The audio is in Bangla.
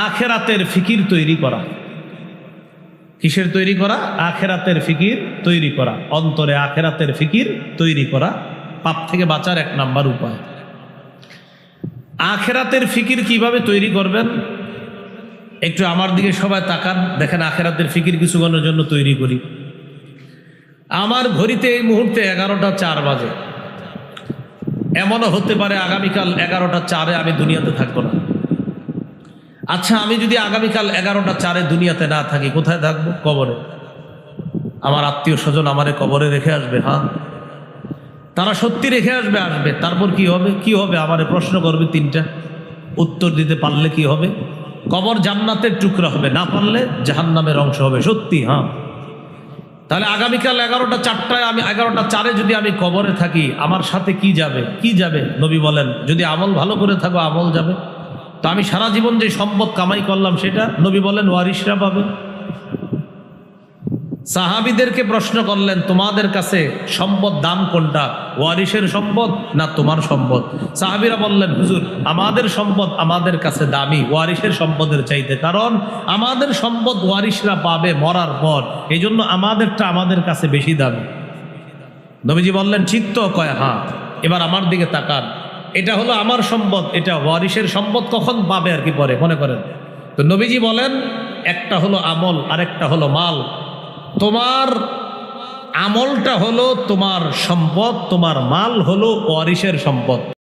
আখেরাতের ফিকির তৈরি করা। কিসের তৈরি করা? আখেরাতের ফিকির তৈরি করা, অন্তরে আখেরাতের ফিকির তৈরি করা পাপ থেকে বাঁচার এক নাম্বার উপায়। আখেরাতের ফিকির কিভাবে তৈরি করবেন? একটু আমার দিকে সবাই তাকান, দেখেন আখেরাতের ফিকির কিছুক্ষণের জন্য তৈরি করি। আমার ঘড়িতে এই মুহূর্তে 11টা 4 বাজে। এমনও হতে পারে আগামীকাল 11টা 4 আমি দুনিয়াতে থাকবো না। আচ্ছা, আমি যদি আগামীকাল 11টা 4 দুনিয়াতে না থাকি, কোথায় থাকবো? কবরে। আমার আত্মীয় স্বজন আমারে কবরে রেখে আসবে। হ্যাঁ, তারা সত্যি রেখে আসবে। তারপর কি হবে? কি হবে? আমারে প্রশ্ন করবে 3টা, উত্তর দিতে পারলে কি হবে? কবর জান্নাতের টুকরা হবে, না পারলে জাহান্নামের অংশ হবে। সত্যি? হ্যাঁ। তাহলে আগামীকাল 11টা 4 আমি 11টা 4 যদি আমি কবরে থাকি, আমার সাথে কি যাবে? কি যাবে? নবী বলেন, যদি আমল ভালো করে থাকো আমল যাবে। তো আমি সারা জীবন যে সম্পদ কামাই করলাম সেটা নবী বলেন ওয়ারিশরা পাবে। সাহাবীদেরকে প্রশ্ন করলেন, তোমাদের কাছে সম্পদ দাম কোনটা? ওয়ারিশের সম্পদ না তোমার সম্পদ? সাহাবীরা বললেন, হুজুর, আমাদের সম্পদ আমাদের কাছে দামি ওয়ারিশের সম্পদের চাইতে, কারণ আমাদের সম্পদ ওয়ারিশরা পাবে মরার পর, এই জন্য আমাদেরটা আমাদের কাছে বেশি দামি। নবীজি বললেন, ঠিক তো? কয় হ্যাঁ। এবার আমার দিকে তাকান, এটা হলো আমার সম্পদ, এটা ওয়ারিশের সম্পদ, কখন পাবে আর কি পরে মনে করেন? তো নবীজি বলেন, একটা হলো আমল আর একটা হলো মাল। তোমার আমলটা হলো তোমার সম্পদ, তোমার মাল হলো ওয়ারিশের সম্পদ।